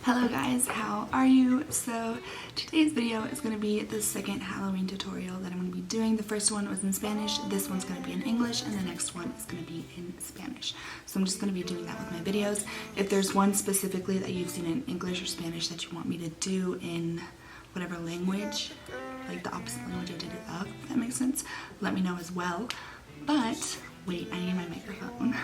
Hello guys, how are you? So today's video is going to be the second Halloween tutorial that I'm going to be doing. The first one was in Spanish, this one's going to be in English, and the next one is going to be in Spanish. So I'm just going to be doing that with my videos. If there's one specifically that you've seen in English or Spanish that you want me to do in whatever language, like the opposite language I did it of, if that makes sense, let me know as well. But wait, I need my microphone.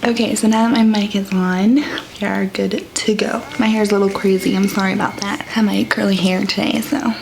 Okay, so now that my mic is on, we are good to go. My hair's a little crazy, I'm sorry about that. I have my curly hair today, so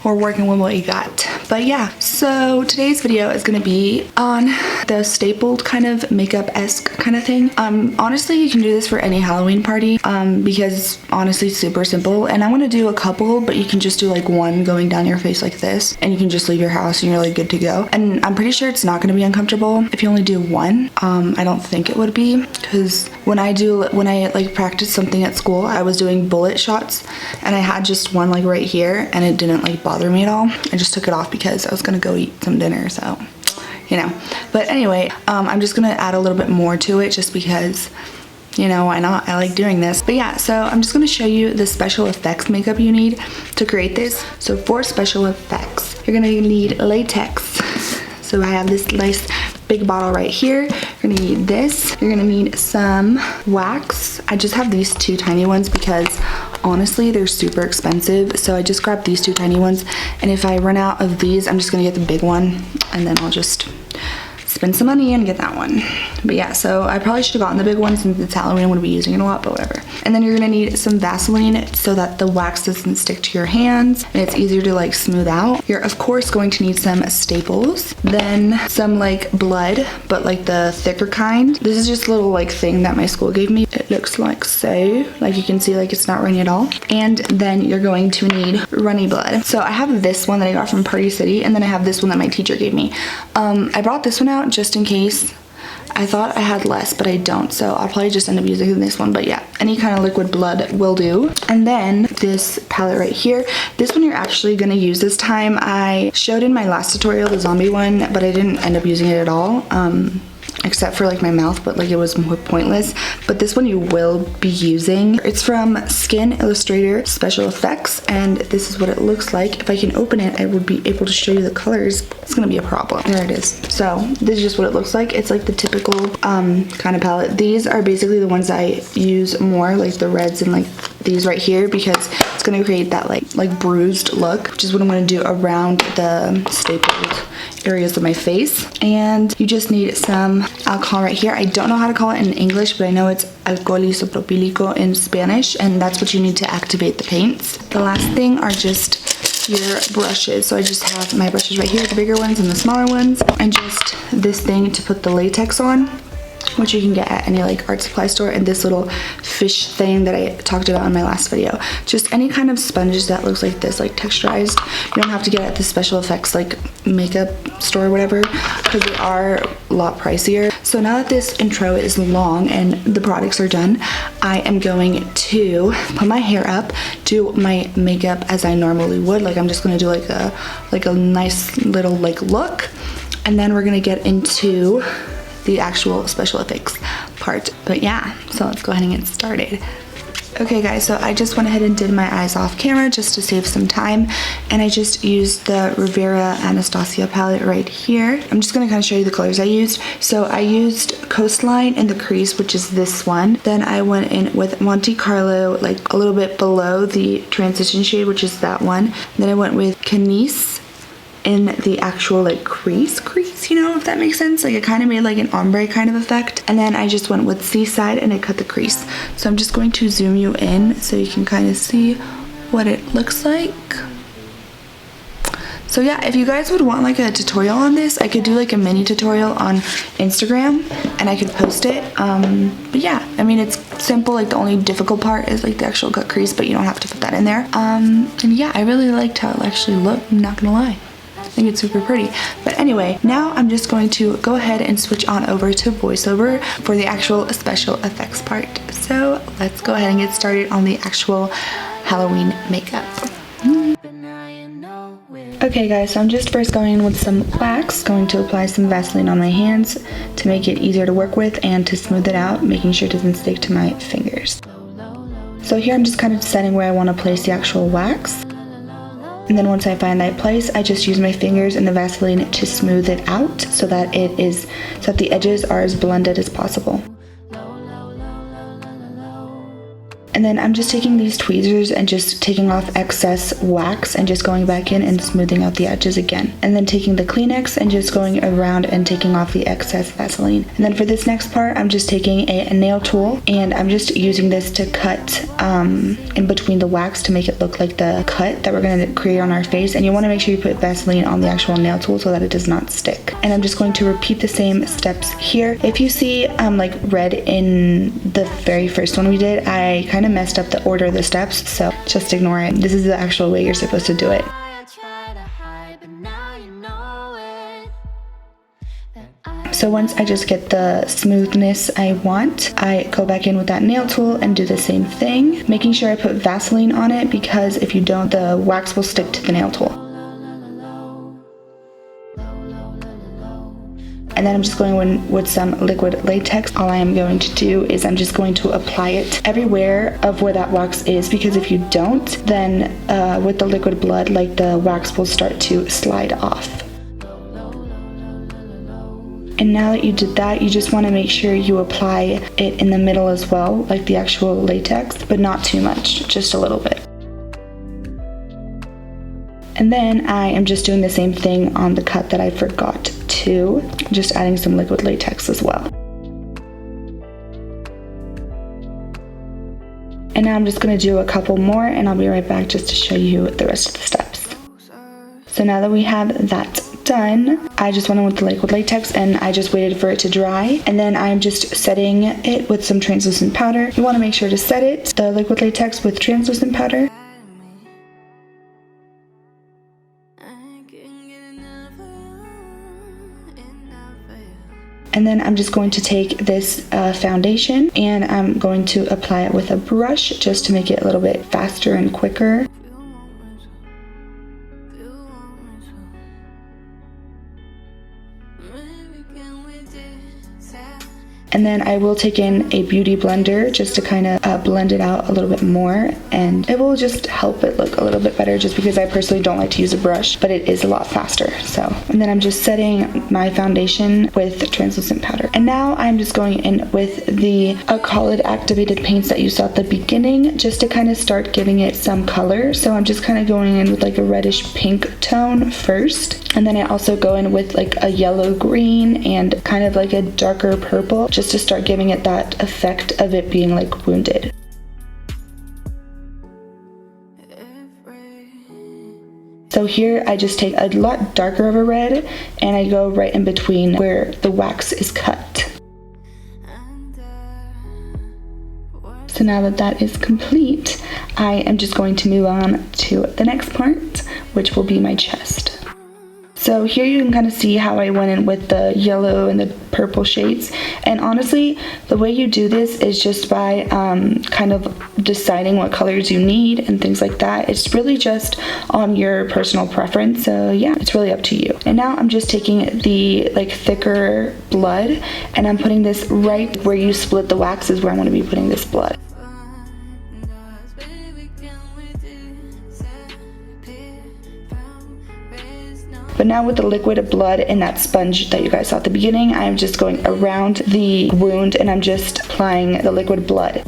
we're working with what you got. But yeah, so today's video is gonna be on the stapled kind of makeup-esque kind of thing. Honestly, you can do this for any Halloween party because honestly, it's super simple. And I'm gonna do a couple, but you can just do like one going down your face like this, and you can just leave your house and you're like good to go. And I'm pretty sure it's not gonna be uncomfortable if you only do one. I don't think it would be, because when I like practiced something at school, I was doing bullet shots, and I had just one like right here, and it didn't like bother me at all. I just took it off because I was gonna go eat some dinner, so you know. But anyway, I'm just gonna add a little bit more to it just because, you know, why not? I like doing this. But yeah, so I'm just gonna show you the special effects makeup you need to create this. So for special effects, you're gonna need latex. So I have this nice big bottle right here. You're gonna need this. You're gonna need some wax. I just have these two tiny ones because honestly they're super expensive, so I just grabbed these two tiny ones, and if I run out of these, I'm just gonna get the big one, and then I'll just spend some money and get that one. But yeah, so I probably should have gotten the big one since it's Halloween. I'm gonna be using it a lot, but whatever. And then you're gonna need some Vaseline so that the wax doesn't stick to your hands and it's easier to like smooth out. You're of course going to need some staples, then some like blood, but like the thicker kind. This is just a little like thing that my school gave me. It looks like so, like you can see, like it's not runny at all. And then you're going to need runny blood. So I have this one that I got from Party City, and then I have this one that my teacher gave me. I brought this one out just in case. I thought I had less, but I don't, so I'll probably just end up using this one. But yeah, any kind of liquid blood will do. And then this palette right here, this one you're actually gonna use this time. I showed in my last tutorial the zombie one, but I didn't end up using it at all, except for like my mouth, but like it was more pointless. But this one you will be using. It's from Skin Illustrator Special Effects, and this is what it looks like. If I can open it, I would be able to show you the colors. It's gonna be a problem. There it is. So this is just what it looks like. It's like the typical kind of palette. These are basically the ones I use more, like the reds and like these right here, because it's gonna create that like bruised look, which is what I'm gonna do around the stapled areas of my face. And you just need some alcohol right here. I don't know how to call it in English, but I know it's alcohol isopropylico in Spanish, and that's what you need to activate the paints. The last thing are just your brushes. So I just have my brushes right here, the bigger ones and the smaller ones, and just this thing to put the latex on, which you can get at any like art supply store, and this little fish thing that I talked about in my last video. Just any kind of sponges that looks like this, like texturized. You don't have to get at the special effects like makeup store or whatever, because they are a lot pricier. So now that this intro is long and the products are done, I am going to put my hair up, do my makeup as I normally would. Like I'm just gonna do like a nice little like look, and then we're gonna get into the actual special effects part. But yeah, so let's go ahead and get started. Okay guys, so I just went ahead and did my eyes off camera just to save some time, and I just used the Rivera Anastasia palette right here. I'm just gonna kind of show you the colors I used. So I used Coastline in the crease, which is this one. Then I went in with Monte Carlo, like a little bit below the transition shade, which is that one. Then I went with Canise in the actual like crease, you know, if that makes sense. Like it kind of made like an ombre kind of effect. And then I just went with Seaside and I cut the crease. So I'm just going to zoom you in so you can kind of see what it looks like. So yeah, if you guys would want like a tutorial on this, I could do like a mini tutorial on Instagram and I could post it. But yeah, I mean, it's simple. Like the only difficult part is like the actual cut crease, but you don't have to put that in there. And yeah, I really liked how it actually looked, I'm not gonna lie. I think it's super pretty. But anyway, now I'm just going to go ahead and switch on over to voiceover for the actual special effects part. So let's go ahead and get started on the actual Halloween makeup. Okay guys, so I'm just first going in with some wax, going to apply some Vaseline on my hands to make it easier to work with and to smooth it out, making sure it doesn't stick to my fingers. So here I'm just kind of deciding where I want to place the actual wax. And then once I find that place, I just use my fingers and the Vaseline to smooth it out so that the edges are as blended as possible. And then I'm just taking these tweezers and just taking off excess wax and just going back in and smoothing out the edges again. And then taking the Kleenex and just going around and taking off the excess Vaseline. And then for this next part, I'm just taking a nail tool and I'm just using this to cut in between the wax to make it look like the cut that we're going to create on our face. And you want to make sure you put Vaseline on the actual nail tool so that it does not stick. And I'm just going to repeat the same steps here. If you see like red in the very first one we did, I kind of messed up the order of the steps, so just ignore it. This is the actual way you're supposed to do it. So once I just get the smoothness I want, I go back in with that nail tool and do the same thing, making sure I put Vaseline on it because if you don't, the wax will stick to the nail tool. And then I'm just going in with some liquid latex. All I am going to do is I'm just going to apply it everywhere of where that wax is, because if you don't, then with the liquid blood, like the wax will start to slide off. And now that you did that, you just want to make sure you apply it in the middle as well, like the actual latex, but not too much, just a little bit. And then I am just doing the same thing on the cut that I forgot to, just adding some liquid latex as well. And now I'm just going to do a couple more and I'll be right back just to show you the rest of the steps. So now that we have that done, I just went in with the liquid latex and I just waited for it to dry, and then I'm just setting it with some translucent powder. You want to make sure to set it, the liquid latex, with translucent powder. And then I'm just going to take this foundation and I'm going to apply it with a brush just to make it a little bit faster and quicker. And then I will take in a beauty blender just to kind of blend it out a little bit more, and it will just help it look a little bit better, just because I personally don't like to use a brush, but it is a lot faster. So, and then I'm just setting my foundation with translucent powder. And now I'm just going in with the Alcohol activated paints that you saw at the beginning, just to kind of start giving it some color. So I'm just kind of going in with like a reddish pink tone first, and then I also go in with like a yellow green and kind of like a darker purple, just to start giving it that effect of it being like wounded. So here I just take a lot darker of a red and I go right in between where the wax is cut. So now that that is complete, I am just going to move on to the next part, which will be my chest. So here you can kind of see how I went in with the yellow and the purple shades. And honestly, the way you do this is just by kind of deciding what colors you need and things like that. It's really just on your personal preference. So yeah, it's really up to you. And now I'm just taking the like thicker blood and I'm putting this right where you split the wax is where I'm going to be putting this blood. But now with the liquid blood and that sponge that you guys saw at the beginning, I'm just going around the wound and I'm just applying the liquid blood.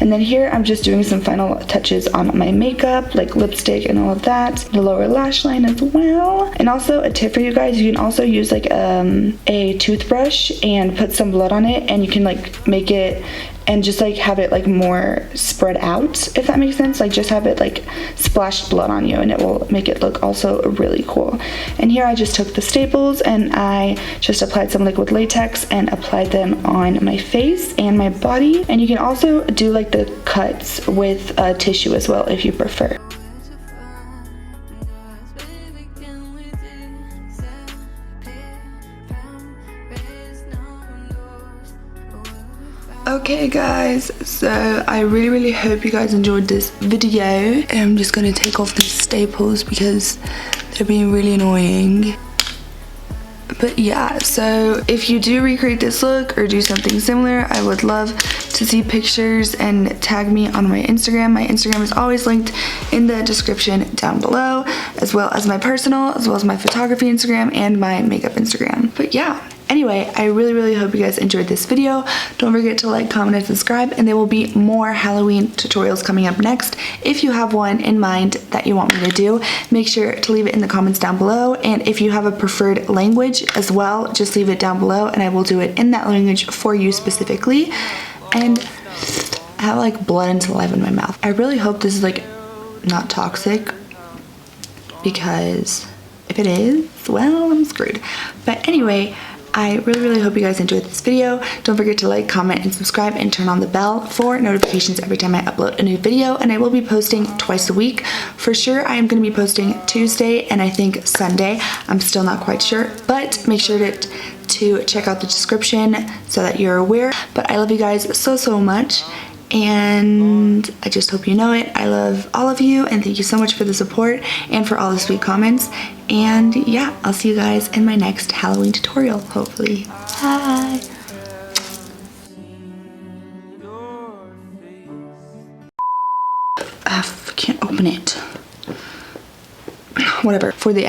And then here I'm just doing some final touches on my makeup, like lipstick and all of that, the lower lash line as well. And also a tip for you guys, you can also use like a toothbrush and put some blood on it, and you can like make it and just like have it like more spread out, if that makes sense. Like just have it like splashed blood on you and it will make it look also really cool. And here I just took the staples and I just applied some liquid latex and applied them on my face and my body. And you can also do like the cuts with tissue as well if you prefer. Okay guys, so I really hope you guys enjoyed this video. I'm just going to take off these staples because they're being really annoying. But yeah, so if you do recreate this look or do something similar, I would love to see pictures and tag me on my Instagram. My Instagram is always linked in the description down below, as well as my personal, as well as my photography Instagram and my makeup Instagram. But yeah, anyway, I really hope you guys enjoyed this video. Don't forget to like, comment, and subscribe, and there will be more Halloween tutorials coming up next. If you have one in mind that you want me to do, make sure to leave it in the comments down below, and if you have a preferred language as well, just leave it down below and I will do it in that language for you specifically. And I have like blood and saliva in my mouth. I really hope this is like not toxic, because if it is, well, I'm screwed. But anyway, I really hope you guys enjoyed this video. Don't forget to like, comment, and subscribe, and turn on the bell for notifications every time I upload a new video. And I will be posting twice a week. For sure, I am going to be posting Tuesday and I think Sunday. I'm still not quite sure, but make sure to check out the description so that you're aware. But I love you guys so much, and I just hope you know it. I love all of you, and thank you so much for the support and for all the sweet comments. And yeah, I'll see you guys in my next Halloween tutorial, hopefully. Bye! I can't open it. Whatever. For the